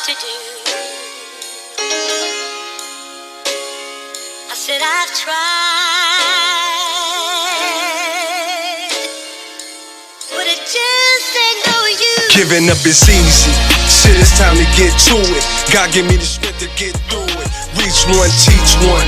to do. I said I've tried, but it just ain't no use. Giving up is easy. Shit, it's time to get to it. God give me the strength to get through it. Reach one, teach one.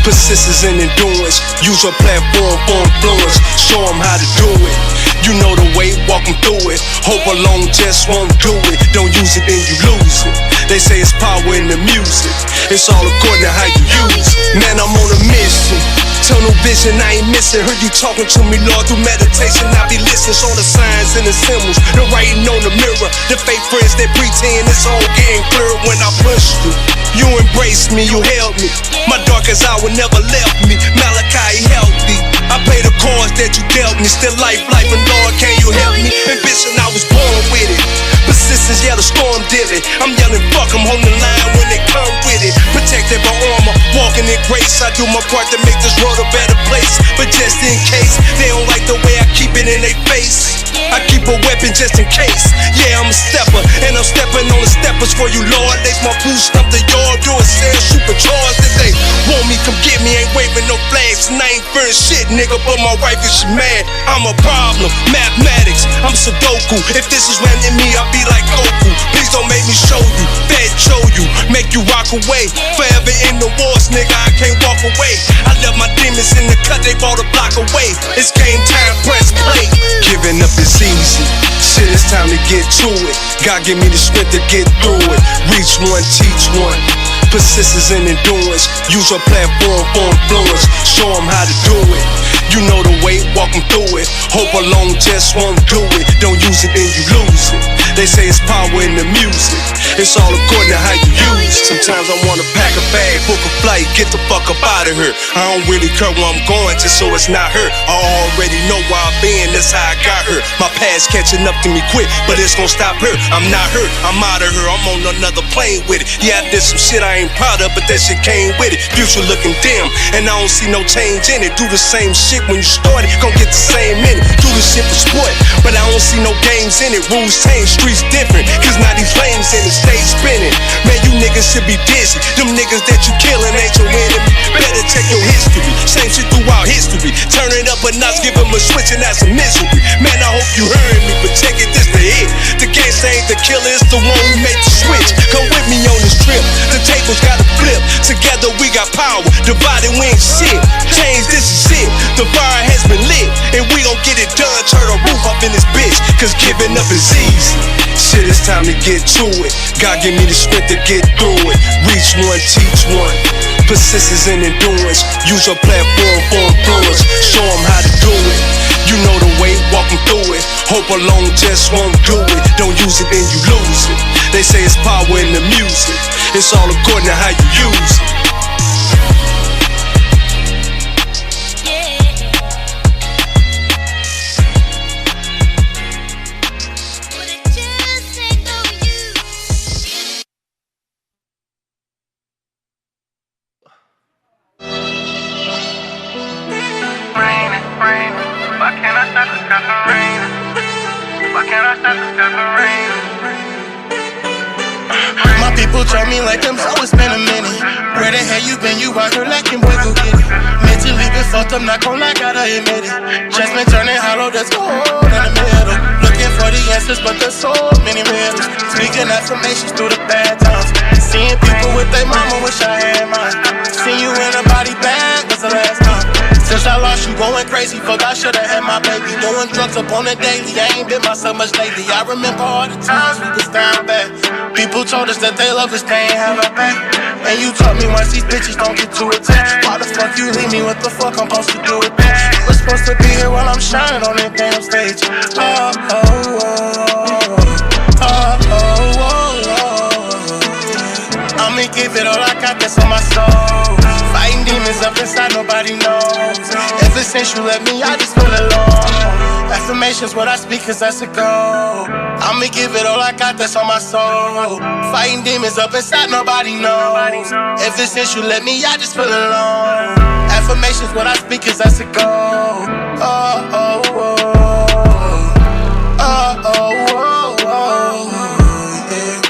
Persistence and endurance. Use your platform for influence. Show them how to do it. You know the way, walk them through it. Hope alone just won't do it. Don't use it, then you lose it. They say it's power in the music. It's all according to how you use it. Man, I'm on a mission. Tunnel vision, I ain't missing. Heard you talking to me, Lord, through meditation. I be listening, saw the signs and the symbols, the writing on the mirror, the fake friends that pretend it's all getting clearer when I pushed you. You embraced me, you held me. My darkest hour never left me. Malachi healthy. I pay the cards that you dealt me. Still life, and Lord, can you help me? Ambition, I was born with it. Persistence, yeah, the storm did it. I'm yelling, fuck, I'm holding the line when they come with it. Protected by armor, walking in grace. I do my part to make this world a better place. But just in case they don't like the way I keep it in their face, I keep a weapon just in case. Yeah, I'm a stepper, and I'm stepping on the steppers for you, Lord. Lace my boots, stump the yard, do a sale, supercharged. If they want me, come get me. Ain't waving no flags, and I ain't fearing shit, nigga. But my wife is she mad. I'm a problem, mathematics, I'm Sudoku. If this is running me, I'll be like Goku. Please don't make me show you, bad show you, make you rock away. Forever in the wars, nigga, I can't walk away. I left my demons in the cut, they bought a block away. It's game time, press play. Giving up is easy. Shit, it's time to get to it. God give me the strength to get through it. Reach one, teach one. Persistence and endurance. Use your platform for influence. Show them how to do it. You know the way, walk them through it. Hope alone just won't do it. Don't use it, then you lose it. They say it's power in the music. It's all according to how you use it. Sometimes I wanna pack a bag, book a flight, get the fuck up out of here. I don't really care where I'm going, just so it's not her. I already know where I've been, that's how I got her. My past catching up to me quick, but it's gonna stop her. I'm not her, I'm out of her, I'm on another plane with it. Yeah, I did some shit I ain't proud of, but that shit came with it. Future looking dim, and I don't see no change in it. Do the same shit when you started, gon' get the same in it. Do this shit for sport, but I don't see no games in it. Rules change, streets different, cause now these lanes in it stay spinning. Man, you niggas should be dizzy. Them niggas that you killing ain't your enemy. Better check your history, same shit throughout history. Turn it up a notch, give them a switch, and that's a misery. Man, I hope you heard me, but check it, this the hit. The gangsta ain't the killer, it's the one who made the switch. Come with me on this trip, the tables gotta flip. Together we got power, divided we ain't shit. Change, this is it, the fire has been lit, and we gon' get it done. Turn the roof up in this bitch, cause giving up is easy. Shit, it's time to get to it. God give me the strength to get through it. Reach one, teach one. Persistence and endurance. Use your platform for influence. Show them how to do it. You know the way, walk them through it. Hope alone just won't do it. Don't use it, then you lose it. They say it's power in the music. It's all according to how you use it. My people treat me like them, so it's been a minute. Where the hell you been? You out here lacking, boy, go get it. Mentally been fucked up, not gon' lie, gotta admit it. Just been turning hollow, that's gold in the middle. Looking for the answers, but there's so many riddles. Speaking affirmations through the bad times. Seeing people with their mama, wish I had mine. Seen you in a body bag, was the last time. Since I lost you, going crazy, fuck, I should've had my baby. Doing drugs up on the daily, I ain't been myself much lately. I remember all the times we was down bad. People told us that they love us, they ain't have our back. And you taught me once these bitches don't get too attached. Why the fuck you leave me, what the fuck I'm supposed to do with that? You was supposed to be here while I'm shining on that damn stage. Oh, oh, oh, oh, oh, oh, oh. I'ma give it all I got, that's on my soul. Fighting demons up inside, nobody knows. Ever since you left me, I just feel alone. Affirmations, what I speak, cause that's a goal. I'ma give it all I got, that's on my soul. Fighting demons up inside, nobody knows. Ever since you left me, I just feel alone. Affirmations, what I speak, cause that's a goal. Oh, oh, oh. Oh, oh, oh, oh, yeah.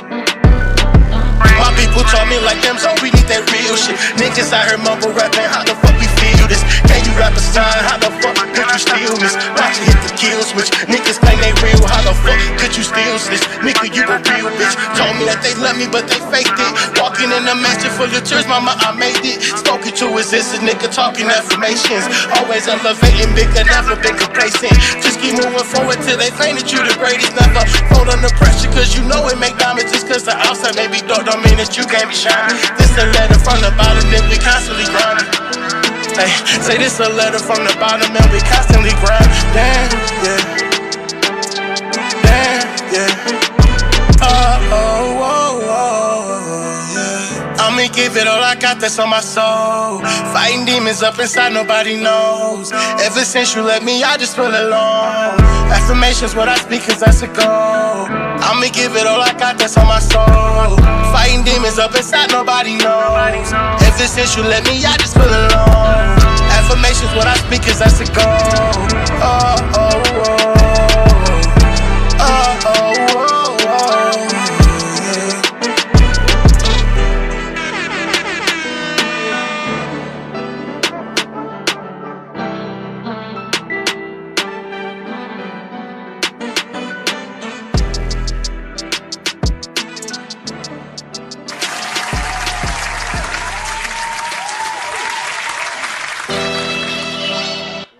like them, so we need that real shit. Niggas out here mumble rapping, how the fuck we feel this? Can you rap a sign? How the fuck could you steal this? Watch it hit the kill switch. Niggas claim they real, how the fuck could you steal this? Nigga, you a real bitch. Told me that they love me, but they faked it. Walking in a mansion full of tears, mama, I made it. Spoken to existence, nigga talking affirmations. Always elevating, bigger, never been complacent. Just keep moving forward till they claim that you the greatest. Never fold under pressure, cause you know it make diamonds. Just cause the outside may be dark, don't mean that you can't be shining. This a letter from the bottom, then we constantly grinding. Hey, say this a letter from the bottom, and we constantly grind. Damn, yeah. Damn, yeah. Yeah. I'ma give it all I got, that's on my soul. Fighting demons up inside, nobody knows. Ever since you left me, I just feel alone. Affirmations, what I speak, cause that's a goal. I'ma give it all I got, that's on my soul. Fighting demons up inside, nobody knows. Ever since you left me, I just feel alone. Affirmations, what I speak, cause that's a goal. Oh, oh, oh. Oh, oh, oh, oh.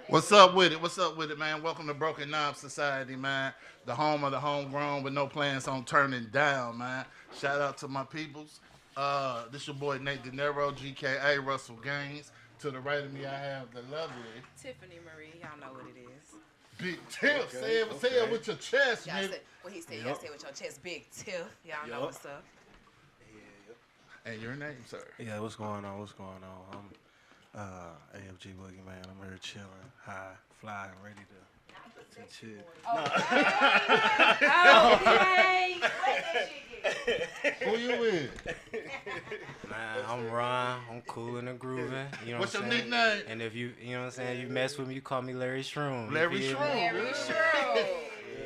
What's up with it? What's up with it, man? Welcome to Broken Knob Society, man. The home of the homegrown with no plans on turning down, man. Shout out to my peoples. This your boy Nate De Niro, GKA Russell Gaines. To the right of me, I have the lovely Tiffany Marie, y'all know what it is. Big Tiff. Say it with your chest, Y'all nigga. said, what he said, y'all say with your chest, Big Tiff. Y'all know what's up. And your name, sir? Yeah, what's going on? What's going on? I'm AFG Boogie, man. I'm here chilling, high, fly, and ready to chill. Okay. Who you with? Man, I'm Ron. I'm coolin' and grooving. You know What's what your I'm saying? nickname? And if you know what I'm saying, you mess with me, you call me Larry Shroom. Larry You feel Shroom. me? Very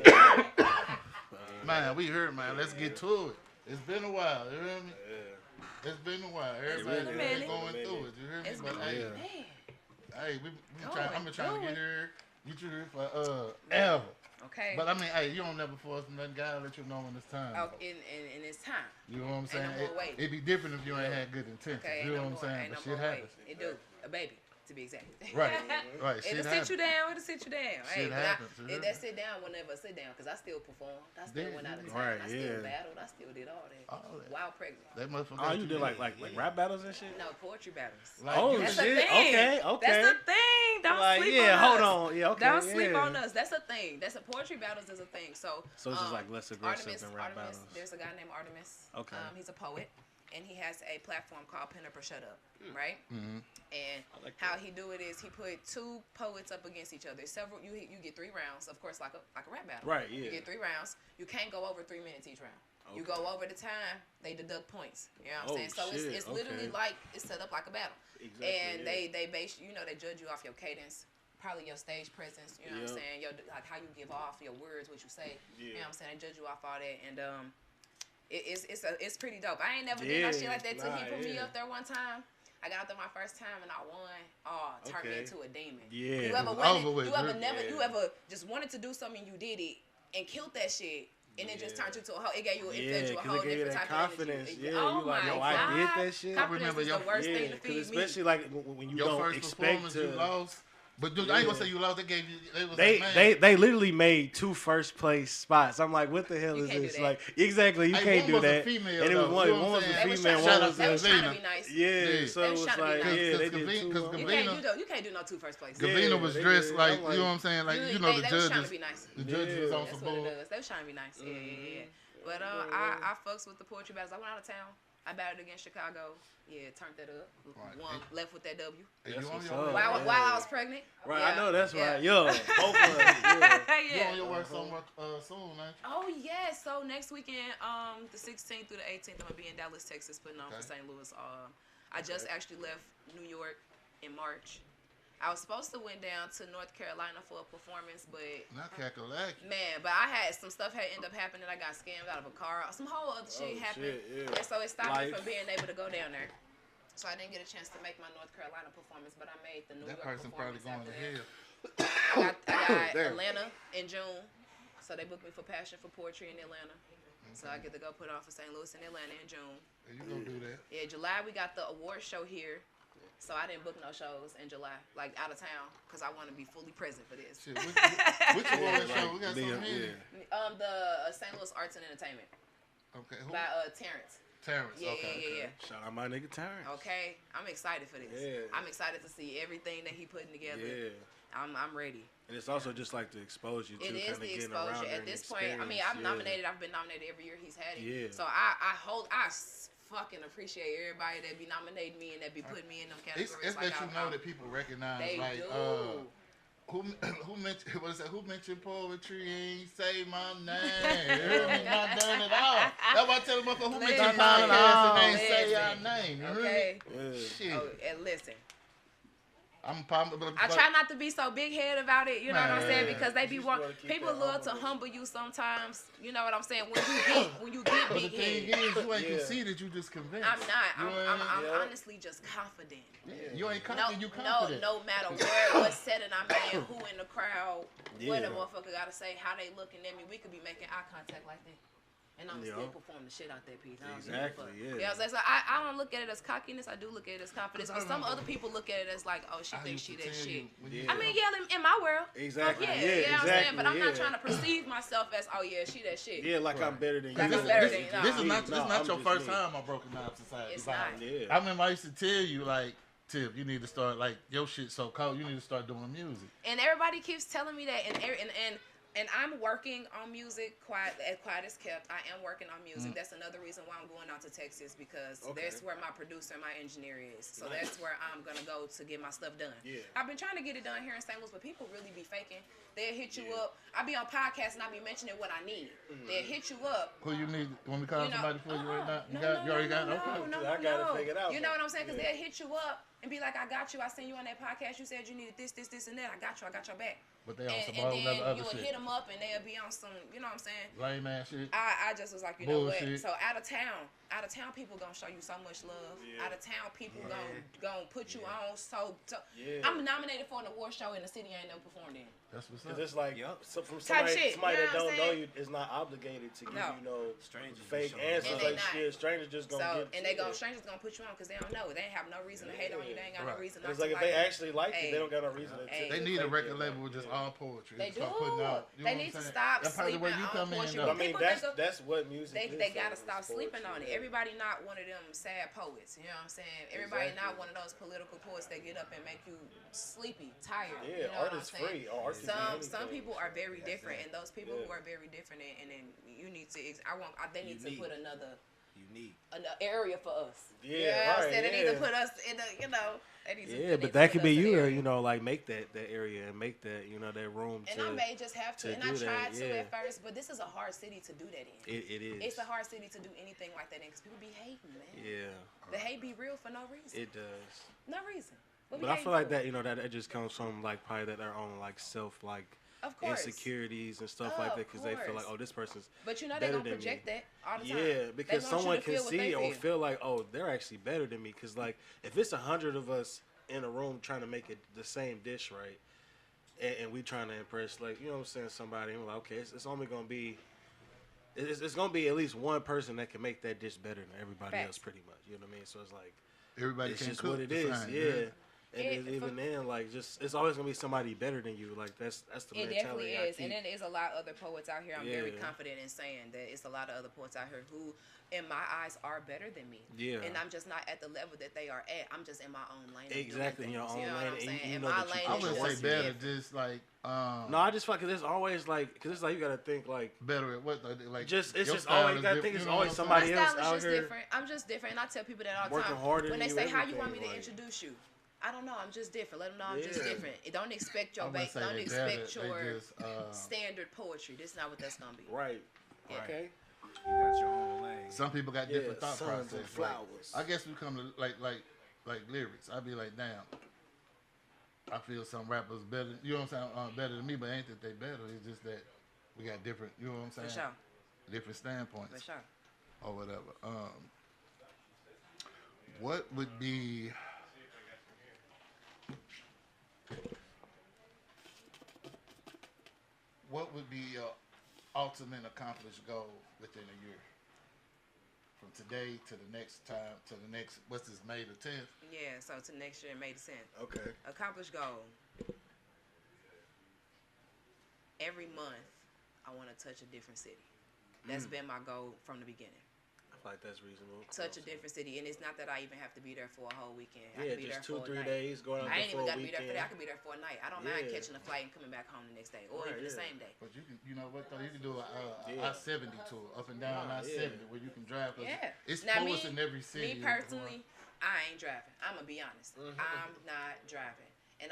true. Man, we here, man. Let's get to it. It's been a while, you hear me? It's been a while. Everybody minute. going through it, you hear me? It's But been hey, hey, we Going I'm trying to through get here for ever. Okay. But I mean, hey, you don't never force nothing. God let you know when it's time. Oh, in it's time. You know what I'm saying? no more waiting. It'd be different if you ain't had good intentions. Okay. You know ain't what I'm saying? ain't But no shit more happens. wait. It do. A baby, to be exact. Right, right. Shit It'll happens. sit you down. It'll sit you down. Shit but happens, you hear that me? sit down will never sit down because I still performed. I still Yeah, went out of yeah. town. Right, I still yeah. battled. I still did all that. All that. While pregnant. That motherfucker. Oh, you did like rap battles and shit? No, poetry battles. Like, Oh, you That's did- a shit. thing. Okay. That's a thing. Don't Like, sleep yeah, on hold us. on. Yeah, okay. Don't sleep yeah. on us. That's a thing. That's a poetry battles is a thing. So So it's just like less aggressive than rap Artemis, battles. there's a guy named Artemis. Okay. He's a poet, and he has a platform called Pen Up or Shut Up, right? Mhm. And like how he do it is he put two poets up against each other. Several you get 3 rounds, of course, like a rap battle. Right, yeah. You get 3 rounds. You can't go over 3 minutes each round. You go over the time, they deduct points. You know what I'm saying? So shit, it's literally okay. like it's set up like a battle. Exactly, And yeah. they base they judge you off your cadence, probably your stage presence. You know what I'm Yep. saying? Your like how you give off your words, what you say. You know what I'm saying? They judge you off all that, and it's pretty dope. I ain't never did no shit like that till he put me up there one time. I got up there my first time and I won. Oh, turned me Okay. into a demon. Yeah. You ever It was wanted, over with, you ever dude. never, Yeah. you ever just wanted to do something, you did it and killed that shit, and it just turned you to a whole. It gave you, it fed you a 'cause whole it gave you different that type confidence. of energy. Yeah, Oh you like, my yo, God. I did that shit. Confidence remember is your- the worst Yeah, thing to because feed especially me. like when you Your don't first expect performance, to. you lost. But dude, I ain't gonna say you lost. They gave you. They was They, like, man. they literally made 2 first place spots. I'm like, what the hell You is can't do this? that. Like, exactly, you Hey, can't one do was a that. female, And it was though. one, You know one what was I'm a They was female, trying, one Shout out was to they a was trying to Gavina. be nice. yeah. Yeah. So They it was was trying to be like, nice. yeah, they Cause did Gavina- 2. cause You Gavina- can't do you can't do no 2 first place. Gavina was they dressed did. like, I'm like- you know what I'm saying? Like, you know, they the was trying judges. to be nice. The judges was Yeah. on That's some what it bull. does. They was trying to be nice. Yeah. But I fucks with the poetry battles. I went out of town. I battled against Chicago. Yeah, turned that up. Right. Won, left with that W. Hey, That's you on what's your up. way? While I was pregnant. Right, Yeah. I know that's Yeah. right. Yo, both of us. Yeah. You Yeah. on your way somewhere soon, ain't you? Oh yeah, so next weekend, the 16th through the 18th, I'm gonna be in Dallas, Texas, putting on for Okay. St. Louis. I just actually left New York in March. I was supposed to went down to North Carolina for a performance, but Not Kakalaki. man, but I had some stuff had ended up happening. I got scammed out of a car. Some whole other shit happened. yeah. And so it stopped me Life. from being able to go down there. So I didn't get a chance to make my North Carolina performance, but I made the New That York person probably performance going to after hell. that. I got Damn. Atlanta in June. So they booked me for Passion for Poetry in Atlanta. So I get to go put on for St. Louis and Atlanta in June. You gonna do that? Yeah, July we got the award show here. So I didn't book no shows in July, like out of town, because I want to be fully present for this. Shit, which award show? We got so many. The St. Louis Arts and Entertainment Okay, who? by Terrence. Terrence. Yeah, Okay. yeah. Shout out my nigga Terrence. Okay, I'm excited for this. Yeah. I'm excited to see everything that he putting together. Yeah. I'm ready. And it's also just like the exposure to It is the exposure. At this point, I mean, I've nominated. I've been nominated every year he's had it. Yeah. So I fucking appreciate everybody that be nominating me and that be putting me in them categories. It's that you know that people recognize. They like, do. Who mentioned what is that? Who mentioned poetry? Ain't say my name. You hear me? Not done at all. That's why I tell them who mentioned podcast and ain't say our name. You hear Okay. me? Shit. Oh, and listen. I'm pumped. I try not to be so big head about it, you know what I'm saying? Man. Because they be want people love to humble you sometimes. You know what I'm saying? When you get But the big thing head. is, you ain't conceited. You just convinced. I'm not. You I'm ain't- honestly just confident. You ain't No, confident. You confident. no matter what setting I'm in, who in the crowd, what a motherfucker gotta say, how they looking at me, we could be making eye contact like that. And I'm still perform the shit out that piece. I don't give a fuck. Exactly, You know what I'm saying? So I don't look at it as cockiness. I do look at it as confidence. But some other people look at it as like, oh, she thinks she that shit. I mean, yeah, in my world. Exactly. Yeah, Yeah, you know what I'm saying? exactly, But I'm not yeah. trying to perceive myself as, oh yeah, she that shit. Yeah, like I'm better than you. Like I'm better than you. This is not I'm your just first me. time on Broken Knob Society. It's Bob. not. Yeah. I remember I used to tell you like, Tip, you need to start like your shit so cold. You need to start doing music. And everybody keeps telling me that, and I'm working on music quiet as kept. I am working on music. That's another reason why I'm going out to Texas, because that's where my producer and my engineer is. So that's where I'm gonna go to get my stuff done. Yeah. I've been trying to get it done here in St. Louis, but people really be faking. They'll hit you up. I be on podcasts and I be mentioning what I need. They'll hit you up. Who you need? Want me to call somebody for you right now? You already got it? Okay. I got it figured out. You know what I'm saying? Because they'll hit you up and be like, I got you. I seen you on that podcast. You said you needed this, and that. I got you. I got your back. But they on some And whole then level other you would shit. hit them up and they'll be on some, you know what I'm saying? Lame ass shit. I just was like, you know what? Bullshit. So out of town people gonna show you so much love. Out of town people gonna put you on so. I'm nominated for an award show in the city I ain't never performed in. That's what's up. Because it's like, from Type somebody, shit, somebody you that know what don't I'm know saying? you is not obligated to give No. you no Strangers fake be showing answers. And Like they not. shit, strangers just gonna So get. and they go strangers gonna put you on because they don't know. They ain't have no reason to hate on you. They ain't got no reason not It's like to if they like you. actually like you, they don't got no reason to. Hey. They to need a fake record it. label with just all poetry. They do. Start putting out, you know They what need I'm to saying? stop That's probably where sleeping you on come in, poetry. though. I mean, People think that's what music is. They gotta though, stop is sleeping on poetry, it. yeah. Everybody not one of them sad poets. You know what I'm saying? Everybody Exactly. not one of those political poets that get up and make you sleepy, tired. Yeah, you know art what I'm is saying? free. Art can be Some anything. people are very different, and those people Yeah. who are very different, and then you need to. They need to Unique. put another Unique. area for us. Yeah, you know what I'm right, saying? They need to yeah. put us in the, you know. They need to, Yeah, they but need that to could put be us in you, the or area. you know, like make that area and make that that room And to. I may just have to, to and I do that, tried to yeah. at first, but this is a hard city to do that in. It is. It's a hard city to do anything like that in because people be hating, man. Yeah, The hate be real for no reason. it does. No reason. What we But I hating feel like for? that, that just comes from like probably their own like self Of course. insecurities and stuff like Of that because they feel like, course. oh, this person's But you know they better gonna than project me. that all the time. Yeah, because They want you someone to can feel what see they or feel like, oh, they're actually better than me. Because like if it's 100 of us in a room trying to make it the same dish right, and we trying to impress, like, you know what I'm saying, somebody, and we're like, okay, it's only gonna be. It's gonna be at least one person that can make that dish better than everybody Facts. else, pretty much. You know what I mean? So it's like Everybody it's can't just cook what it the is, same, yeah. And Yeah, even then, like, just it's always gonna be somebody better than you. Like that's the It mentality. definitely I is, keep. and then there's a lot of other poets out here. I'm very Yeah. confident in saying that it's a lot of other poets out here who, in my eyes, are better than me. Yeah. And I'm just not at the level that they are at. I'm just in my own lane. of doing Exactly, in your things, own you know lane, what I'm and saying? you And know my that you lane can I is wouldn't just say better, different. just like No, I just feel like 'cause there's always like, cause it's like you gotta think like, better at what though, like just it's your just style always you is gotta different, think it's you know always what I'm somebody My else style is out just here. different. I'm just different, and I tell people that all the working time. harder When than they you, say, "How you want me to everything, like- introduce you?" I don't know. I'm just different. Let them know I'm just Yeah. different. Don't expect your I'm gonna bait. say Don't they expect better, your they just, standard poetry. This is not what that's gonna be. Right. Yeah. Okay. You got your own lane. some people got Yeah, different thought suns and process. Like, flowers. I guess we come to like lyrics. I'd be like, damn. I feel some rappers better. You know what I'm saying? Better than me, but ain't that they better? It's just that we got different. You know what I'm saying? For sure. Different standpoints. For sure. Or whatever. What would be your ultimate accomplished goal within a year? From today to the next time to the next, what's this, May the 10th? Yeah, so to next year, May the 10th. Okay. Accomplished goal. Every month, I want to touch a different city. That's been my goal from the beginning. I feel like that's reasonable. Touch a different city, and it's not that I even have to be there for a whole weekend. I Yeah, can be just there 2, for a 3 night. days, going out I there ain't for even a got to be there for weekend. that. I can be there for a night. I don't mind Yeah. catching a flight and coming back home the next day, or Right, even the yeah. same day. But you can, you know what though? You can do a Yeah. I-70 tour, up and down I-70, where you can drive. 'Cause Yeah. It's Now, poets in every city. Me personally, I ain't driving. I'm gonna be honest. I'm not driving, and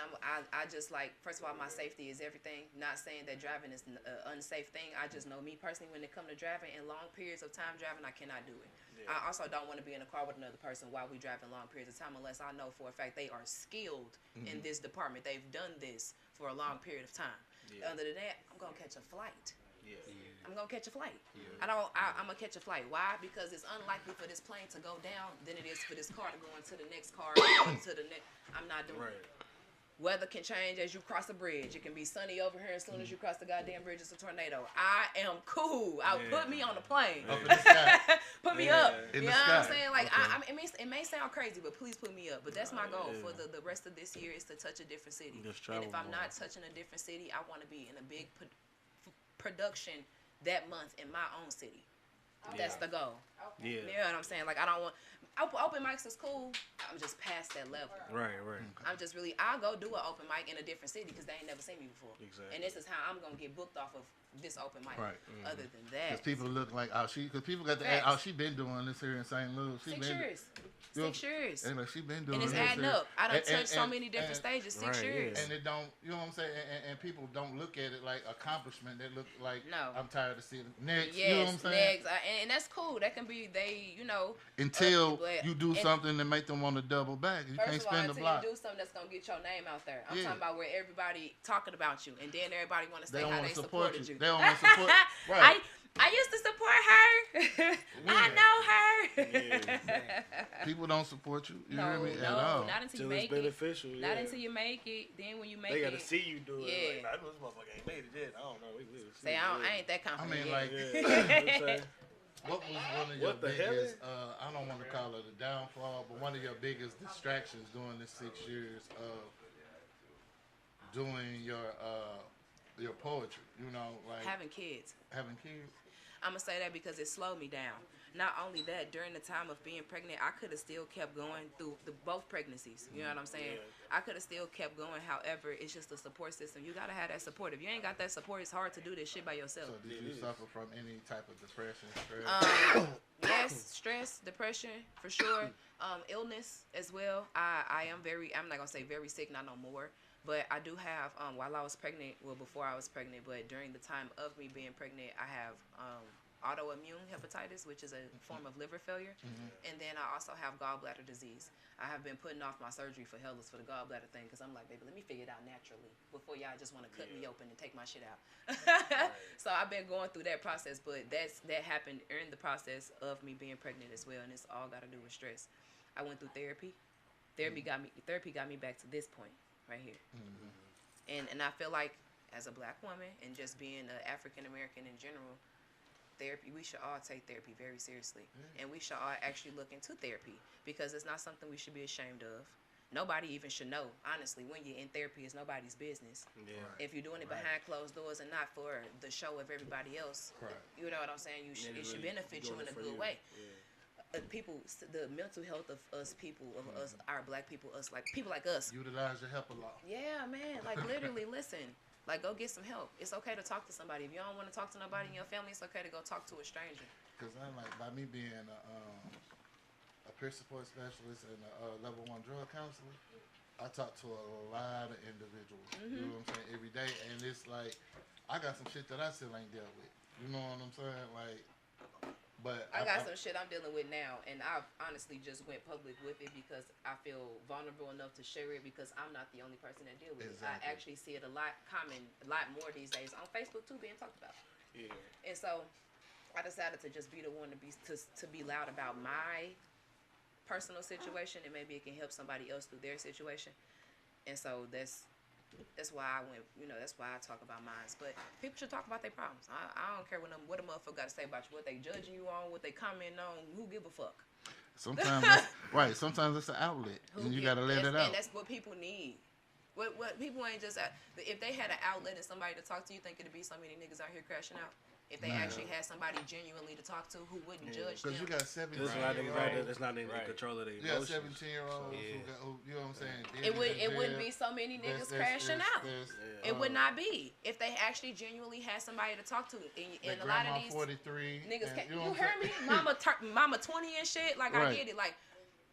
I just like, first of all, my safety is everything. Not saying that driving is an unsafe thing. I just know me personally, when it comes to driving in long periods of time driving, I cannot do it. Yeah. I also don't want to be in a car with another person while we driving long periods of time, unless I know for a fact they are skilled in this department. They've done this for a long period of time. Yeah. Other than that, I'm gonna catch a flight. Yeah. I'm gonna catch a flight. I'm gonna catch a flight. Why? Because it's unlikely for this plane to go down than it is for this car to go into the next car, to the next. I'm not doing Right. it. Weather can change as you cross a bridge. It can be sunny over here as soon as you cross the goddamn bridge. It's a tornado. I am cool. Put me on the plane. Up in the sky. Put me Yeah. up. In You the know what I'm sky. saying? Like, Okay. it may sound crazy, but please put me up. But that's my goal Yeah. for the rest of this year, is to touch a different city. Just And travel if I'm more. not touching a different city, I want to be in a big production that month in my own city. That's the goal. Yeah. You know what I'm saying? Like, I don't want open mics is cool. I'm just past that level. Right. I'm just really, I'll go do an open mic in a different city because they ain't never seen me before. Exactly. And this is how I'm gonna get booked off of this open mic. Right. Other than that, Because people look like, because people got the, Facts. she been doing this here in St. Louis. She 6 been, years. You know, 6 years. And like, she been doing And it's this adding here. up. I done And- touched so and- many different and- stages. 6 Right, years. yeah. And it don't, you know what I'm saying? And people don't look at it like accomplishment. They look like, No. I'm tired of seeing it. Next, Yes, you know what I'm saying? next. And that's cool. That can be, Until but- you do and- something that make them want to double back. You can't First of all, spin the until block. you do something that's gonna get your name out there. I'm Yeah. talking about where everybody talking about you, and then everybody want to They say don't how want they to support supported you. you. They don't want to support. Right. I used to support her. I know her. People don't support you. You no, hear me? At no, all. not until you Till it's make it. beneficial. Not yeah. until you make it. Then when you make They it, gotta see you do it. Yeah. Like, this motherfucker ain't made it yet. I don't know. We say I ain't that confident. mean, yet. like, Yeah. You know what I'm saying? What was one of your What the hell? biggest, I don't want to call it a downfall, but one of your biggest distractions during the 6 years of doing your poetry, you know, like having kids. having kids? I'm gonna say that because it slowed me down. Not only that, during the time of being pregnant, I could have still kept going through both pregnancies. You know what I'm saying? Yeah. I could have still kept going. However, it's just a support system. You gotta have that support. If you ain't got that support, it's hard to do this shit by yourself. So did you suffer from any type of depression, stress? Yes, stress, depression, for sure. Illness as well. I'm not gonna say very sick, not no more. But I do have, while I was pregnant, well, before I was pregnant, but during the time of me being pregnant, I have autoimmune hepatitis, which is a form of liver failure. And then I also have gallbladder disease. I have been putting off my surgery for hellas for the gallbladder thing because I'm like, baby, let me figure it out naturally before y'all just want to cut me open and take my shit out. So I've been going through that process, but that happened in the process of me being pregnant as well, and it's all got to do with stress. I went through therapy. Therapy got me back to this point right here. And I feel like as a black woman and just being an African American in general, therapy, we should all take therapy very seriously. And we should all actually look into therapy because it's not something we should be ashamed of. Nobody even should know. Honestly, when you're in therapy, it's nobody's business. Yeah. If you're doing it behind closed doors and not for the show of everybody else, you know what I'm saying? It should benefit you in a good way. People, the mental health of us people, of us, our black people, people like us. Utilize your help a lot. Yeah, man. Like, literally, listen. Like, go get some help. It's okay to talk to somebody. If you don't want to talk to nobody in your family, it's okay to go talk to a stranger. Because I like, by me being a peer support specialist and a level 1 drug counselor, I talk to a lot of individuals. You know what I'm saying? Every day. And it's like, I got some shit that I still ain't dealt with. You know what I'm saying? Like, But I got some shit I'm dealing with now, and I honestly just went public with it because I feel vulnerable enough to share it because I'm not the only person that deal with it. I actually see it a lot more these days on Facebook too, being talked about. Yeah. And so I decided to just be the one to be loud about my personal situation, and maybe it can help somebody else through their situation. And so that's why I went, that's why I talk about mine. But people should talk about their problems. I don't care what a motherfucker got to say about you, what they judging you on, what they commenting on. Who give a fuck? Sometimes, right? Sometimes it's an outlet, and you gotta let it out. And that's what people need. What people ain't just if they had an outlet and somebody to talk to, you think it'd be so many niggas out here crashing out? If they actually had somebody genuinely to talk to who wouldn't judge them. Because you got 17-year-olds. That's not in control of their emotions. You got 17-year-olds who, you know what I'm saying? It wouldn't be so many niggas crashing out. It would not be if they actually genuinely had somebody to talk to. And a lot of these 43 niggas, you heard me? Mama 20 and shit. Like I get it. Like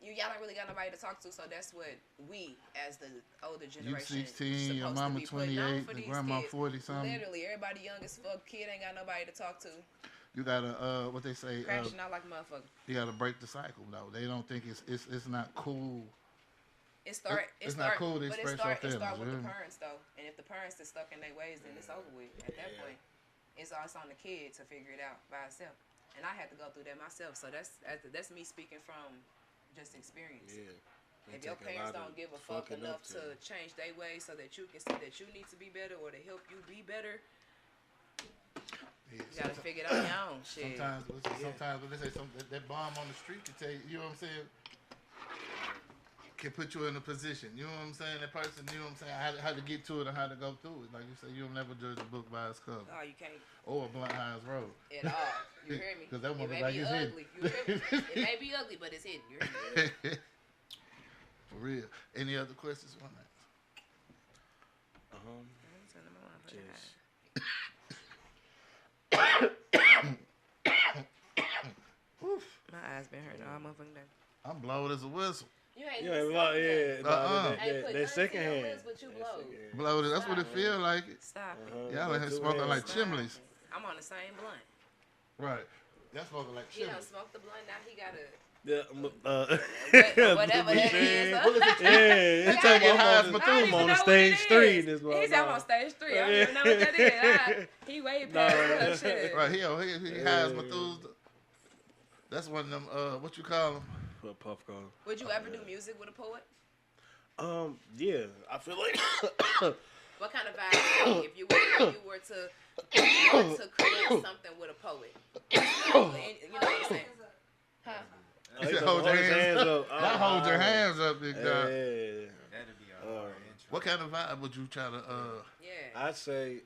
y'all don't really got nobody to talk to. So that's what we, as the older generation, you 16, your mama 28, the grandma 40 something. Literally, everybody young as fuck. Kid ain't got nobody to talk to. You gotta what they say. Crashing out like a motherfucker. You gotta break the cycle though. They don't think it's not cool. It's not cool to express your feelings. It start with the parents though, and if the parents is stuck in their ways, then it's over with. At that point, it's on the kid to figure it out by itself. And I had to go through that myself. So that's me speaking from just experience. Yeah. If your parents don't give a fuck enough to change their ways so that you can see that you need to be better or to help you be better, you gotta figure it out on your own. Shit. Sometimes when they say that bomb on the street can tell you, you know what I'm saying, can put you in a position. You know what I'm saying? That person, you know what I'm saying, how to get to it and how to go through it. Like you say, you'll never judge a book by its cover. Oh, you can't. Or a blunt highs road. At all. You hear me? Because that one it may like be it's ugly. You hear me? It may be ugly, but it's hidden. You hear me? For real. Any other questions on that? My eyes been hurting all motherfucking day. I'm blowed as a whistle. You ain't That second hand. But you blowed. Blowed. That's what it feel like. Stop it. Y'all are smoking like chimneys. I'm on the same blunt. Right. That's smoking like He chimneys. don't smoke the blunt, now he gotta... Yeah, whatever that is. Yeah, he talking about I'm on stage 3. He's on stage 3. I don't even know what that is. He way past that shit. Right, he has Methuselah. That's one of them, what you call them? Puff call. Would you ever do music with a poet? Yeah, I feel like. What kind of vibe if you were to create something with a poet? You know what I'm saying? Huh? He said, hold your hands up. Not hold your hands up, big guy. That'd be our intro. What kind of vibe would you try to? Yeah. I'd say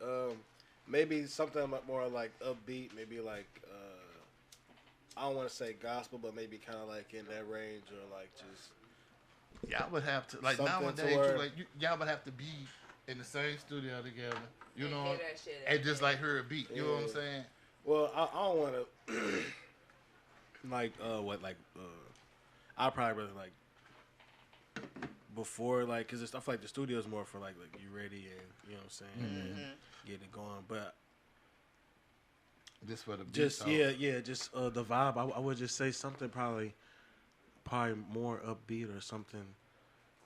maybe something more like upbeat. Maybe like I don't want to say gospel, but maybe kind of like in that range, or like just. Y'all would have to like something nowadays. Y'all would have to be in the same studio together, you And know, hear that shit and just like hear a beat. You know what I'm saying? Well, I don't want to. I'd probably rather like before, like, cause it's stuff like the studio is more for like you ready and you know what I'm saying, and getting it going. But just for the beat, just just the vibe. I would just say something probably more upbeat or something,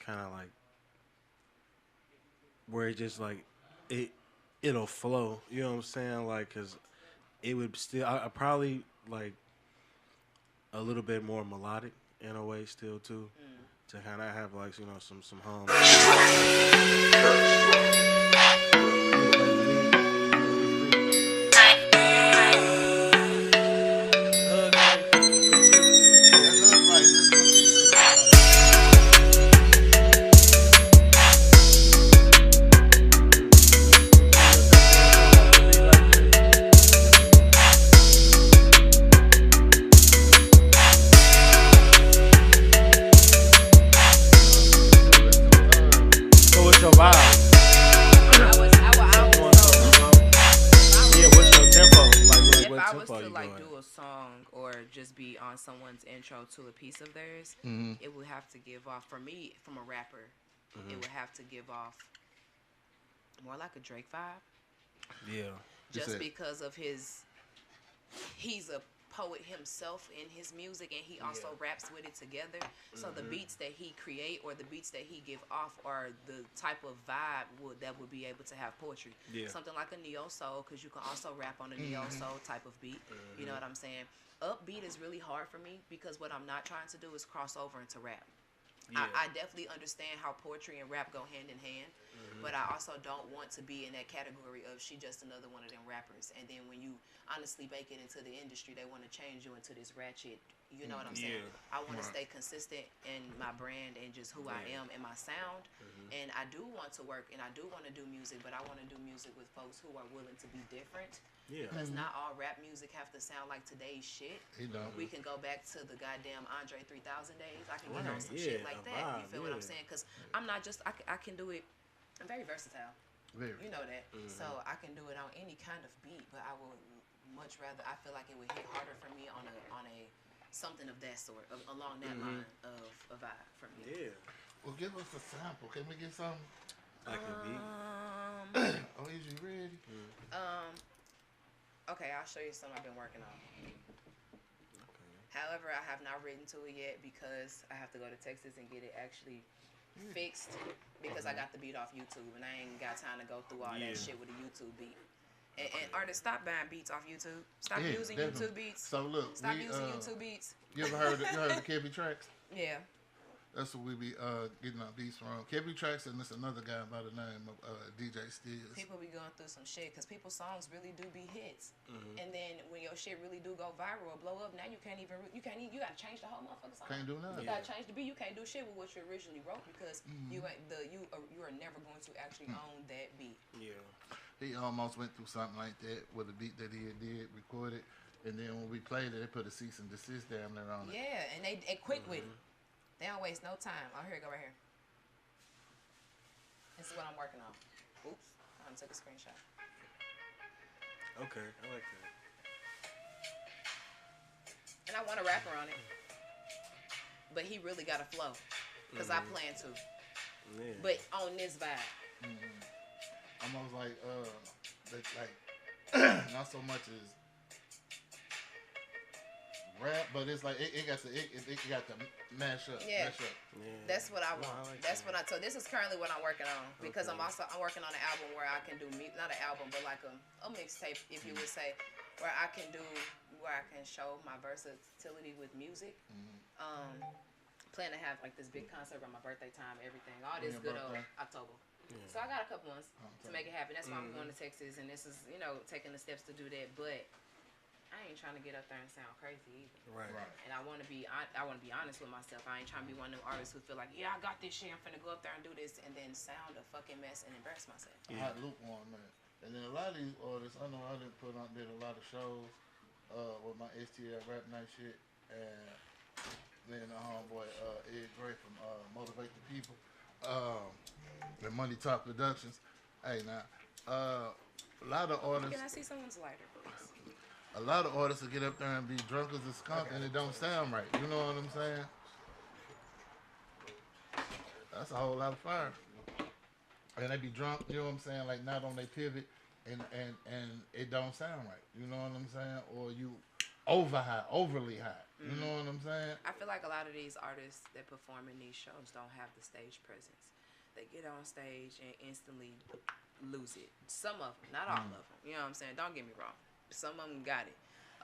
kind of like where it just like it'll flow. You know what I'm saying? Like, cause it would still. I probably like. A little bit more melodic in a way still too, to kind of have like some hum. Someone's intro to a piece of theirs, it would have to give off, for me, from a rapper, it would have to give off more like a Drake vibe. Yeah. Just because of he's a poet himself in his music, and he also raps with it together. So the beats that he create or the beats that he give off are the type of vibe that would be able to have poetry. Something like a neo soul, because you can also rap on a neo soul type of beat. You know what I'm saying? Upbeat is really hard for me because what I'm not trying to do is cross over into rap. I definitely understand how poetry and rap go hand in hand, but I also don't want to be in that category of she just another one of them rappers. And then when you honestly make it into the industry, they want to change you into this ratchet. You know what I'm saying? I want to stay consistent in my brand and just who I am and my sound. And I do want to work and I do want to do music, but I want to do music with folks who are willing to be different. Because not all rap music have to sound like today's shit. We can go back to the goddamn Andre 3000 days. I can get on some shit like that. You feel what I'm saying? Because I'm not just, I can do it. I'm very versatile. You know that. So I can do it on any kind of beat, but I would much rather, I feel like it would hit harder for me on a something of that sort, along that line of a vibe for me. Well, give us a sample. Can we get some? Like a beat. Oh, is you ready? Okay, I'll show you some I've been working on. However, I have not written to it yet because I have to go to Texas and get it actually fixed because I got the beat off YouTube and I ain't got time to go through all that shit with a YouTube beat. And artists, stop buying beats off YouTube. Stop using YouTube beats. So look, stop using YouTube beats. You ever heard the Kebby Tracks? Yeah. That's what we be getting our beats from. Kebby Tracks, and there's another guy by the name of DJ Steels. People be going through some shit because people's songs really do be hits, and then when your shit really do go viral or blow up, now you can't even you gotta change the whole motherfucking song. Can't do nothing. You gotta change the beat. You can't do shit with what you originally wrote because you are never going to actually own that beat. He almost went through something like that with a beat that he did recorded, and then when we played it, they put a cease and desist down there on it. Yeah, and they quick with it. They don't waste no time. Oh, here you go, right here. This is what I'm working on. Oops, I took a screenshot. Okay, I like that. And I want a rapper on it, but he really got to flow, cause I plan to. But on this vibe. Almost like not so much as rap, but it's like it got to mash up. Yeah. That's what I want. That's what I told. This is currently what I'm working on because I'm working on an album where I can do not an album but like a mixtape, if you would say, where I can show my versatility with music. Plan to have like this big concert on my birthday time, everything, all this good old October. So I got a couple ones to make it happen. That's why I'm going to Texas, and this is taking the steps to do that, but I ain't trying to get up there and sound crazy either. Right. And I want to be honest with myself. I ain't trying to be one of them artists who feel like, yeah, I got this shit, I'm finna go up there and do this, and then sound a fucking mess and embarrass myself. I had lukewarm, man. And then a lot of these artists, I know I did a lot of shows with my STL Rap Night shit, and then the homeboy Ed Gray from Motivate the People, and Money Talk Productions. Hey, now, a lot of artists. Can I see someone's lighter, please? A lot of artists will get up there and be drunk as a skunk, and it don't sound right. You know what I'm saying? That's a whole lot of fire. And they be drunk, you know what I'm saying, like not on their pivot, and it don't sound right. You know what I'm saying? Or you overly high. You know what I'm saying? I feel like a lot of these artists that perform in these shows don't have the stage presence. They get on stage and instantly lose it. Some of them, not all of them. You know what I'm saying? Don't get me wrong. Some of them got it.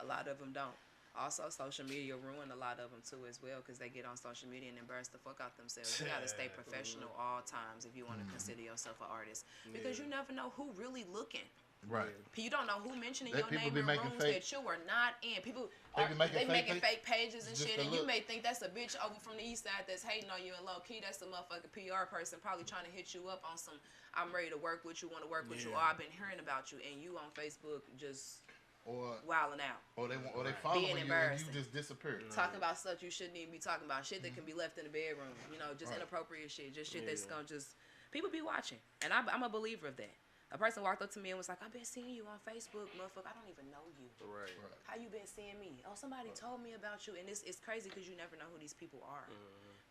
A lot of them don't. Also, social media ruined a lot of them too as well because they get on social media and embarrass the fuck out themselves. You gotta stay professional all times if you want to consider yourself an artist because you never know who really looking. Right. You don't know who mentioning That your name in rooms that you are not in. People they making fake pages and shit, and you may think that's a bitch over from the east side that's hating on you, and low key that's a motherfucking PR person probably trying to hit you up on some I'm ready to work with you, want to work with you, or I've been hearing about you, and you on Facebook just wilding out, or they following you and you just disappear. Talking about stuff you shouldn't even be talking about, shit that can be left in the bedroom, just inappropriate shit, just shit that's gonna just people be watching, and I'm a believer of that. A person walked up to me and was like, I've been seeing you on Facebook, motherfucker. I don't even know you. Right. How you been seeing me? Oh, somebody told me about you. And it's crazy because you never know who these people are.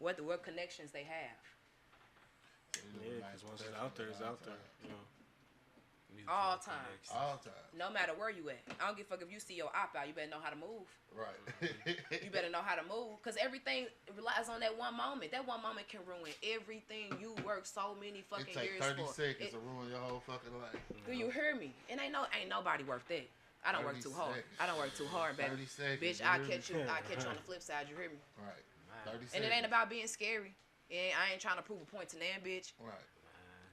What connections they have. Yeah, because once it's out there, it's out there. All time. All time. No matter where you at. I don't give a fuck if you see your op out. You better know how to move. Right. You better know how to move. Because everything relies on that one moment. That one moment can ruin everything you work so many fucking It take years 30 for. seconds to ruin your whole fucking life. Do you hear me? And ain't nobody worth that. I don't work 30 too hard. seconds. I don't work too hard, baby. 30 seconds. Bitch, you I hear catch me? you on the flip side, you hear me? Right. 30 seconds. And it ain't about being scary. I ain't trying to prove a point to nan, bitch. Right.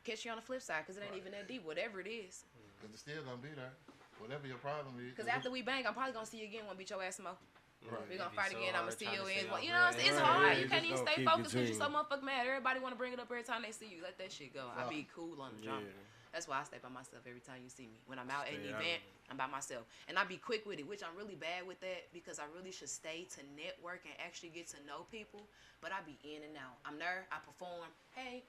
Catch you on the flip side, because it ain't even that deep, whatever it is. Because it's still going to be there. Whatever your problem is. Because after we bang, I'm probably going to see you again, want to beat your ass some more. Right. We're going to Be fight so again, I'm going hard to see you trying to in. stay You know what I'm saying? It's off hard. red. You can't Just even gonna stay keep focused because your you so motherfucking mad. Everybody want to bring it up every time they see you. Let that shit go. I be cool on the jump. That's why I stay by myself every time you see me. When I'm out at an event, I'm by myself. And I be quick with it, which I'm really bad with that because I really should stay to network and actually get to know people. But I be in and out. I'm there, I perform. Hey,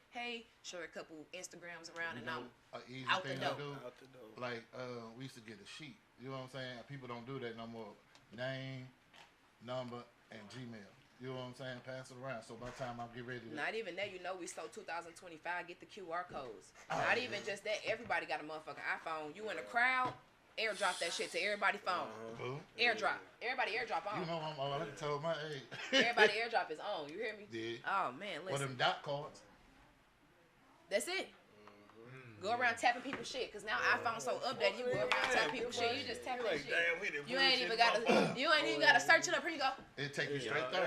show a couple Instagrams around and I'm an easy out thing the to door. do. Like, we used to get a sheet. You know what I'm saying? People don't do that no more. Name, number, and Gmail. You know what I'm saying? Pass it around. So by the time I get ready to... Not even that, we stole 2025, get the QR codes. Not even just that, everybody got a motherfucking iPhone. You in a crowd, airdrop that shit to everybody's phone. Airdrop. Everybody airdrop on. You know, I'm already told my age. Everybody airdrop is on. You hear me? Yeah. Oh, man, Or listen. them dot cards. That's it. Go around tapping people's shit, cause now iPhone's so updated. You go around tapping people's shit. You just tap that shit. You ain't even gotta search it up. Here you go. It take you straight there.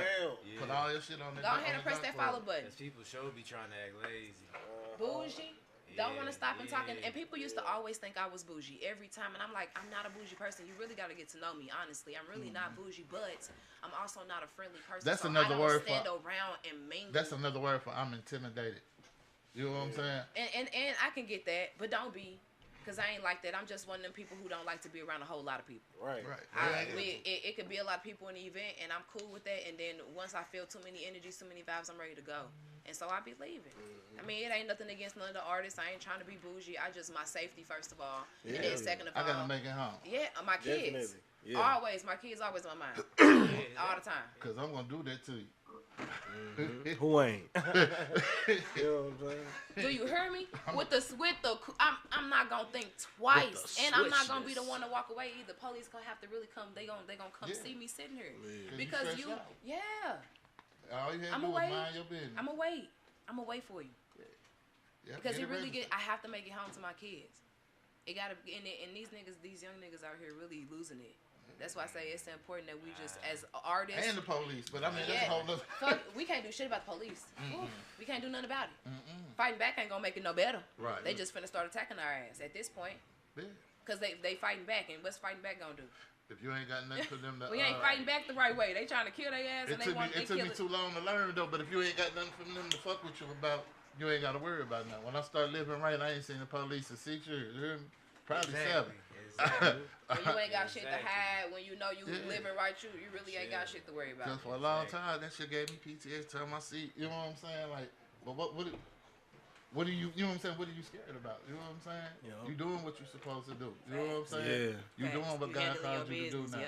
Put all your shit on the Go ahead and press that follow button. Cause people sure be trying to act lazy. Bougie. Don't want to stop and talk. And people used to always think I was bougie every time. And I'm like, I'm not a bougie person. You really got to get to know me, honestly. I'm really not bougie, but I'm also not a friendly person. That's so another word for... I don't stand around and mingle. That's another word for I'm intimidated. You know what I'm saying? And I can get that, but don't be. Because I ain't like that. I'm just one of them people who don't like to be around a whole lot of people. Right. It could be a lot of people in the event, and I'm cool with that. And then once I feel too many energies, too many vibes, I'm ready to go. And so I be leaving. I mean, it ain't nothing against none of the artists. I ain't trying to be bougie. I just, my safety, first of all. And then second of all. I got to make it home. Yeah, my kids. Definitely. Yeah. Always. My kids always on mine. All the time. Because I'm going to do that to you. Who ain't? You know what I'm saying? Do you hear me? I'm not gonna think twice, and I'm not gonna be the one to walk away either. Police gonna have to really come. They gonna come see me sitting here because All you have to I'm do is away. mind your business. I'm gonna wait for you because get it really registered. I have to make it home to my kids. It gotta and these young niggas out here really losing it. That's why I say it's important that we just, as artists, And the police, but I mean, that's a whole other... Fuck, we can't do shit about the police. We can't do nothing about it. Fighting back ain't gonna make it no better. Right. They just finna start attacking our ass at this point. Yeah. Cause they fighting back, and what's fighting back gonna do? If you ain't got nothing for them to... We ain't fighting back the right way. They trying to kill their ass, and they want to It took kill me it. too long to learn, though, but if you ain't got nothing from them to fuck with you about, you ain't got to worry about nothing. When I started living right, I ain't seen the police in 6 years. You hear me? Probably 7. When you ain't got shit to hide, when you know you living right, you really ain't got shit to worry about. Because for a long time, that shit gave me PTSD time I see. You know what I'm saying? Like, but what do you know what I'm saying? What are you scared about? You know what I'm saying? You doing what you're supposed to do. You know what I'm saying? You doing what God called you to do now.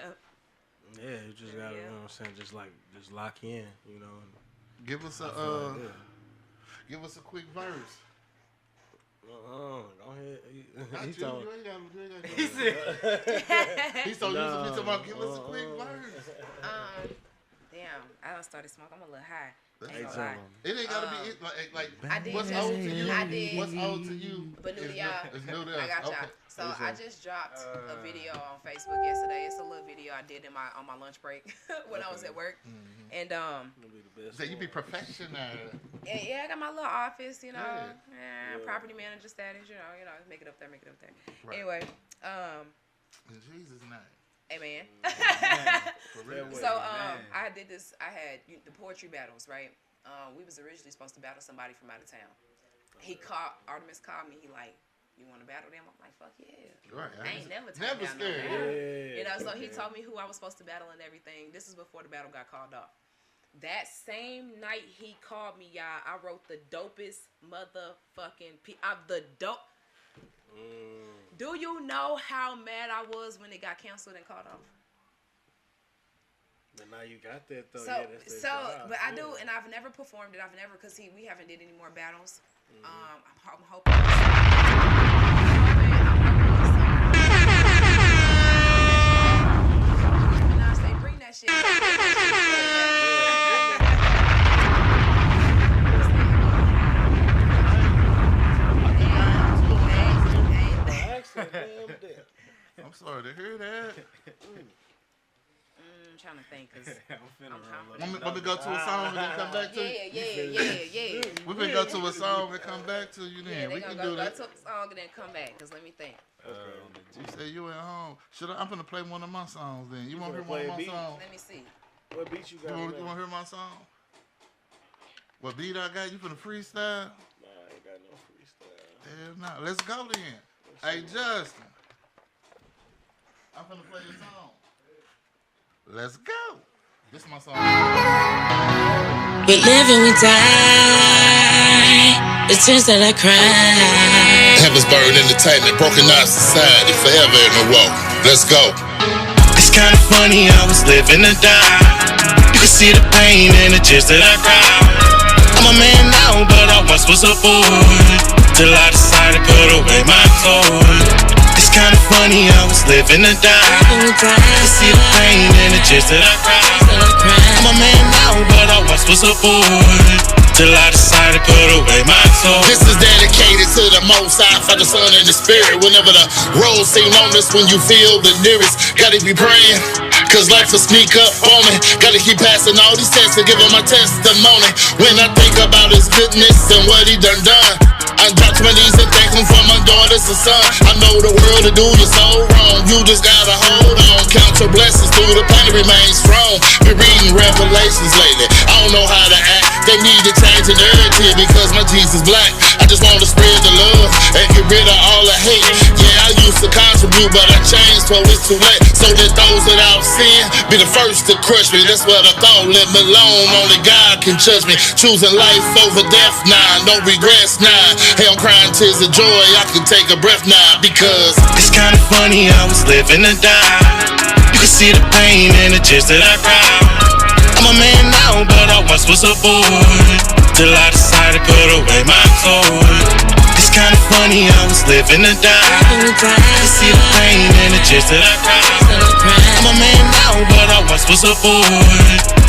Yeah, you just gotta, you know what I'm saying? Just lock in, you know. Give us a quick verse. Go ahead. He told He told you to about give us a quick verse. Damn, I done started smoking. I'm a little high. It ain't gotta be like I did what's just, old to you. I did. What's old to you? But new to y'all. It's new to us. I got y'all. Okay. So I just dropped a video on Facebook yesterday. It's a little video I did on my lunch break when I was at work. And So you be professional. I got my little office, you know, property manager status, you know, make it up there. Right. Anyway, in Jesus' name. Amen. For real. So I did this. I had the poetry battles, right? We was originally supposed to battle somebody from out of town. Artemis called me. He like, you want to battle them? I'm like, fuck yeah. Right. I ain't never scared. You know, so he told me who I was supposed to battle and everything. This is before the battle got called off. That same night he called me, y'all, I wrote the dopest motherfucking Do you know how mad I was when it got canceled and called off? But now you got that though. But I do, and I've never performed it. Because we haven't did any more battles. I'm hoping shit. I'm sorry to hear that. I'm trying to think, cause Want me to go to a song and then come back to you? yeah. We can go to a song and come back to you then. Yeah, We they can gonna do go that. to a song and then come back. Cause let me think. You say you at home. I'm gonna play one of my songs then. You want to hear one play of a my beat? songs? Let me see. What beat you got? You want to hear my song? What beat I got? You finna freestyle? Nah, I ain't got no freestyle. Hell no. Let's go then. Hey, Justin. I'm finna play the song. Let's go. This is my song. We live and we die. The tears that I cry. Heaven's Bird Entertainment, broken up society, forever in the woe. Let's go. It's kinda funny, I was living to die. You can see the pain and the tears that I cry. I'm a man now, but I once was a boy. Till I decided to put away my toy. It's kinda funny, I was living to die. You can see the pain and the tears that I cry. I'm a man now, but I once was a boy. Till I decided to put away my soul. This is dedicated to the Most High, Father, Son, and the Spirit. Whenever the road seem longest, when you feel the nearest, gotta be praying, cause life will sneak up on me. Gotta keep passing all these tests and giving my testimony. When I think about his goodness and what he done, I drop to my knees and thank him for my daughters and son. I know the world to do you so wrong. You just gotta hold on. Count your blessings through the pain, remain strong. Been reading Revelations lately. I don't know how to act. They need to change the narrative because my Jesus black. I just want to spread the love and get rid of all the hate. Yeah, I used to contribute, but I changed so it's too late. So that those without sin be the first to crush me. That's what I thought. Let me alone. Only God can judge me. Choosing life over death now. No regrets now. Hey, I'm crying tears of joy. I can take a breath now because it's kind of funny. I was living to die. You can see the pain and the tears that I cry. I'm a man now, but I once was a boy. Till I decided to put away my toy. It's kinda funny, I was living to die. You see the pain and the tears that I cry. I'm a man now, but I once was a boy.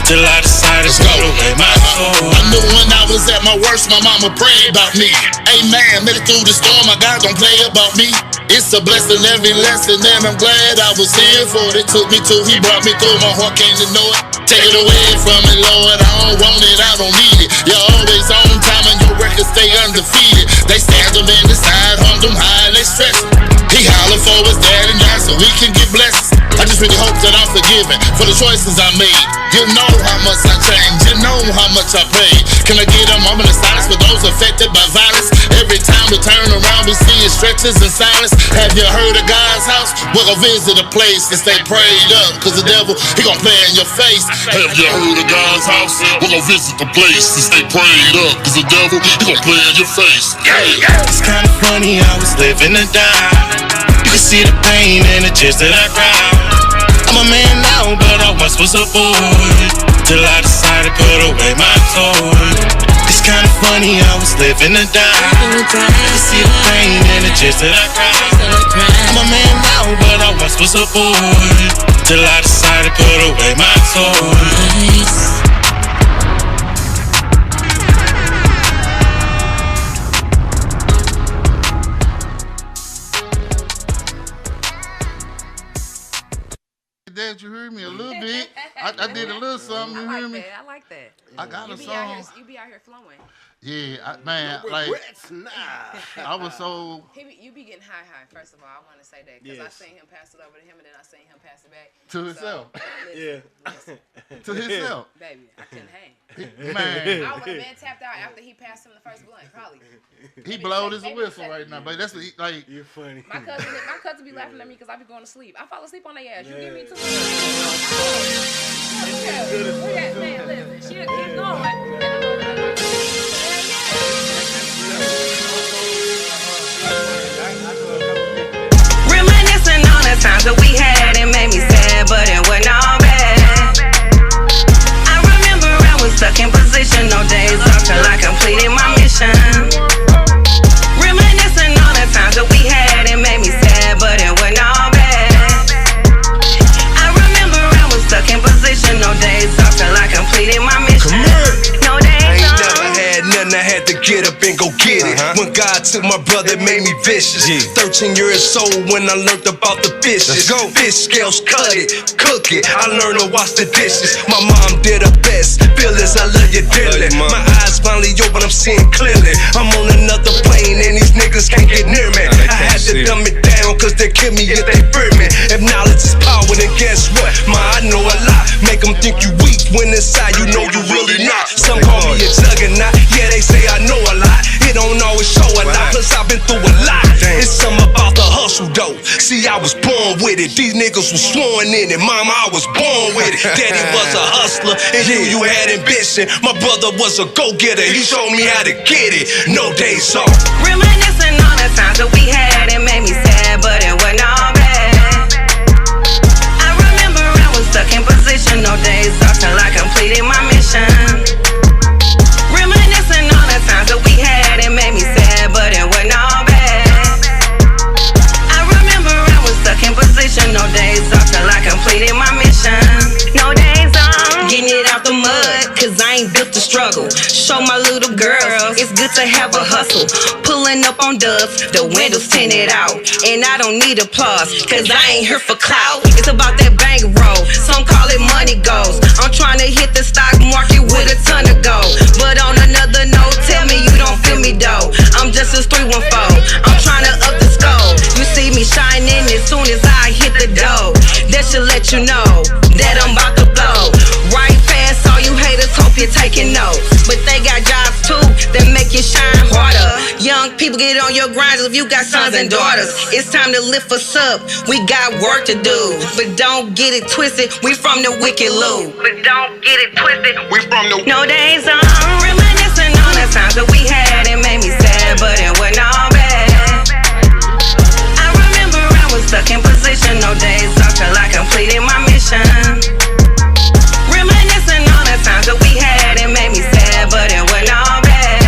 Till I decided to put away my soul. I knew when I was at my worst, my mama prayed about me. Amen, made it through the storm, my God don't play about me. It's a blessing, every lesson, and I'm glad I was here for it. Took me to, he brought me through, my heart came to know it. Take it away from me, Lord, I don't want it, I don't need it. You're always on time and your records stay undefeated. They stand them in the side, hung them high and they stress it. He holler for his dad and God so we can get blessings. I just really hope that I'm forgiven for the choices I made. You know how much I changed, you know how much I paid. Can I get a moment of silence for those affected by violence? Every time we turn around, we see stretches in silence. Have you heard of God's house? We're gonna visit a place and stay prayed up, cause the devil, he gon' play in your face. Have you heard of God's house? We're gonna visit the place and stay prayed up, cause the devil, he gon' play in your face. Yeah. It's kinda funny, I was living to die. You can see the pain and the tears that I cry. I'm a man now, but I once was a boy. Till I decided to put away my toy. It's kinda funny, I was living to die. You see the pain and the tears that I cry. I'm a man now, but I once was a boy. Till I decided to put away my toys. Dad, you heard me a little bit. I did a little something. You hear me? I like that. I got a You song. be out here flowing. Yeah, man, like Nah. I was so. You be getting high. First of all, I want to say that because I Yes. seen him pass it over to him, and then I seen him pass it back To himself. Listen, To himself. baby, I couldn't hang. Man, I would have been tapped out after he passed him the first blunt, probably. he blowed his whistle right now, but that's what he, like. You're funny. My cousin be laughing at me because I be going to sleep. I fall asleep on their ass. You give me too much. Man, listen, she'll keep going. Reminiscing on the times that we had, it made me sad, but it wasn't all bad. I remember I was stuck in position, no days off till I completed my mission. Reminiscing on the times that we had, it made me sad, but it wasn't all bad. I remember I was stuck in position, and go get it. When God took my brother, it made me vicious. 13 years old when I learned about the fishes. Fish scales, cut it, cook it. I learned to wash the dishes. My mom did her best. Phyllis, I love you dearly. My eyes finally open, I'm seeing clearly. I'm on another plane and these niggas can't get near me. I had to dumb it down cause they kill me if they fear me. If knowledge is power, then guess what? I know a lot. Make them think you weak when inside you know you really not. Some call me a juggernaut. Yeah, they say I know a lot. It don't always show a lot, plus I've been through a lot. It's something about the hustle though. See, I was born with it. These niggas was sworn in it. Mama, I was born with it. Daddy was a hustler, and you had ambition. My brother was a go-getter. He showed me how to get it. No days off. Reminiscing on the times that we had, it made me sad, but it wasn't all bad. I remember I was stuck in position, no days off till I completed my mission. Reminiscing on the times that we had, it made me sad, but it wasn't all bad. I remember I was stuck in position, no days off till I completed my mission. No days off, getting it out the mud, cause I ain't built to struggle. Show my little girls, it's good to have a hustle. Pulling up on dubs, the windows tinted out. And I don't need applause, cause I ain't here for clout. It's about that bankroll, some call it money goals. I'm trying to hit the stock market with a ton of gold. But on another note, tell me you don't feel me though. I'm just a 314, I'm trying to up the scope. You see me shining as soon as I hit the dough. That should let you know that I'm about to blow. Right past all you haters, hope you're taking notes. But they got jobs too that make you shine harder. Young people, get on your grinds if you got sons and daughters. It's time to lift us up, we got work to do. But don't get it twisted, we from the wicked loop. But don't get it twisted, we from the no days on. Reminiscing on the times that we had, it made me sad, but it wasn't all bad. I remember I was stuck in position, no days off till I completed my mission. Reminiscing on the times that we had, it made me sad, but it wasn't all bad.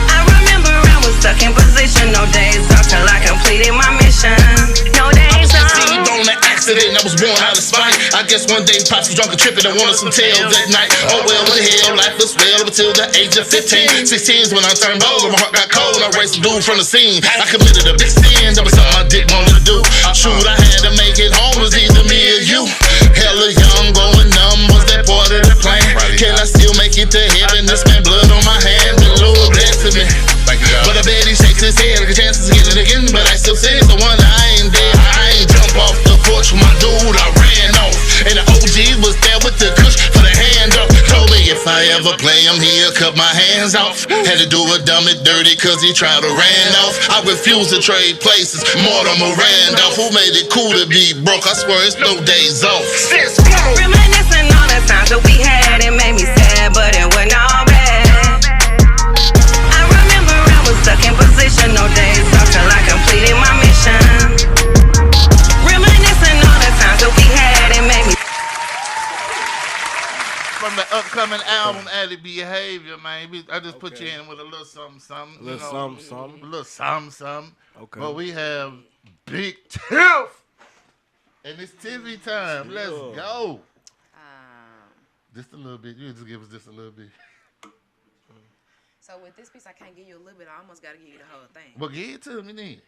I remember I was stuck in position, no days off till I completed my mission. No days off. Conceived on an accident, I was born out of spite. I guess one day pops was drunk and tripping and wanted some tails that night. Oh well, what the hell, life was well until the age of 15. 16 is when I turned bold, my heart got cold, I raced a dude from the scene. I committed a big sin, that was something I didn't want to do. Shoot, I had to make it home, was either me or you. Hella young, going numb, was that part of the plan? Can I still make it to heaven? This man blood on my hand, the Lord blessing me. But I bet he shakes his head, like a chance to get it again. But I still say it's the one I ain't dead. I ain't jump off the porch with my dude, I ran off. And the OG was there with the kush for the hand up. Told me if I ever play him, he'll cut my hands off. Had to do a dumb and dirty cause he tried to ran off. I refuse to trade places, Mortimer Randolph. Who made it cool to be broke? I swear it's no days off. Reminiscing on the times that we had, it made me sad, but it wasn't all bad. I remember I was stuck in position, no days off till I completed my mission. Reminiscing on the times that we had, it made me. From the upcoming album, Added Behavior, man. I just put you in with a little something, something. A little something, something. A little something, something. Okay. But we have Big Tiff. And it's Tiffy time. Let's go. Just a little bit. You just give us just a little bit. So with this piece, I can't give you a little bit. I almost got to give you the whole thing. Well, give it to me then.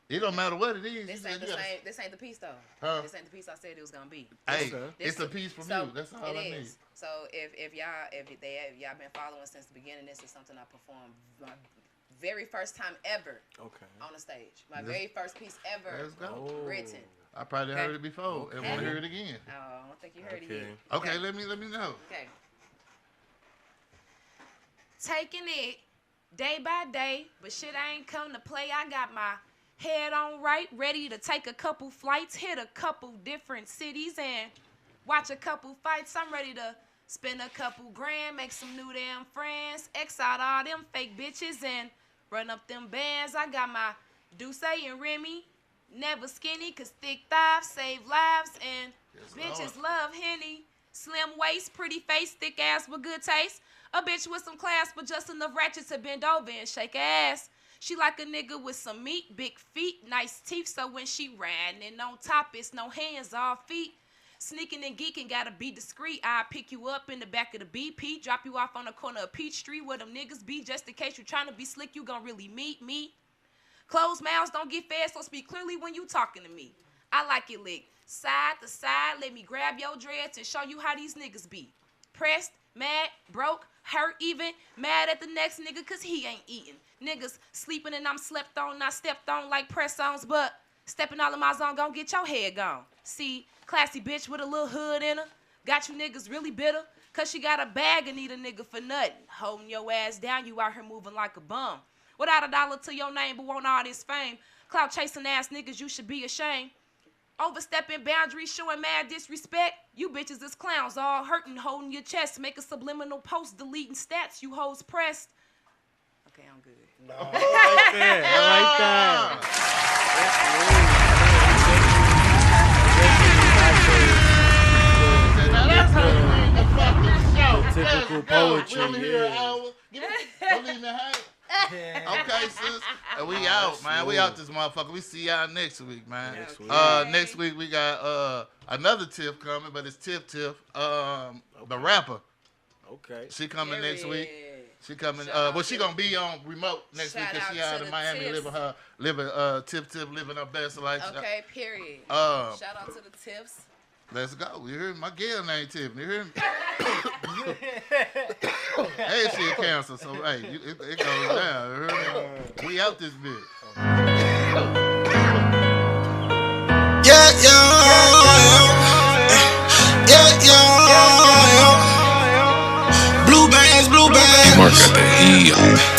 It don't matter what it is. This ain't the same. This ain't the piece though. Huh? This ain't the piece I said it was gonna be. Hey, This it's a piece from you. That's all I need. So if y'all been following since the beginning, this is something I performed my very first time ever. Okay. On the stage, my very first piece ever Let's go. written. I probably heard it before and want to hear it again. Oh, I don't think you heard it Okay. yet. Okay, let me know. Okay. Taking it day by day, but shit ain't come to play. I got my head on right, ready to take a couple flights, hit a couple different cities, and watch a couple fights. I'm ready to spend a couple grand, make some new damn friends, X out all them fake bitches, and run up them bands. I got my Douce and Remy, never skinny, cause thick thighs save lives, and bitches love Henny. Slim waist, pretty face, thick ass with good taste. A bitch with some class, but just enough ratchet to bend over and shake her ass. She like a nigga with some meat, big feet, nice teeth, so when she riding on top, it's no hands, all feet. Sneaking and geeking, gotta be discreet. I pick you up in the back of the BP, drop you off on the corner of Peachtree where them niggas be, just in case you trying to be slick, you gon' really meet me. Closed mouths don't get fed, so speak clearly when you talking to me. I like it licked side to side, let me grab your dreads and show you how these niggas be. Pressed, mad, broke, hurt even, mad at the next nigga cause he ain't eating. Niggas sleeping and I'm slept on, not stepped on like press-ons, but stepping all in my zone, gon' get your head gone. See, classy bitch with a little hood in her, got you niggas really bitter, cause she got a bag and need a nigga for nothing. Holding your ass down, you out here moving like a bum. Without a dollar to your name, but want all this fame. Clout chasing ass niggas, you should be ashamed. Overstepping boundaries, showing mad disrespect. You bitches is clowns, all hurting, holding your chest. Make a subliminal post, deleting stats, you hoes pressed. Okay, I'm good. No, I like that. I like that. That's how you end the fucking show. Typical poetry, We'll hear an yeah. hour. Don't leave me hang. Okay, sis. And we out, man. We out this motherfucker. We see y'all next week, man. Next week we got another Tiff coming, but it's Tiff. The rapper. Okay. She coming next week. She coming. Well, she gonna be on remote next week because she out of Miami living Tiff living her best life. Okay, period. Shout out to the Tiffs. Let's go. You hear me? My girl named Tiffany. You hear me? Hey, she a cancer, so hey, it goes down. You hear me? We out this bitch. Blue bands. Mark got the E on.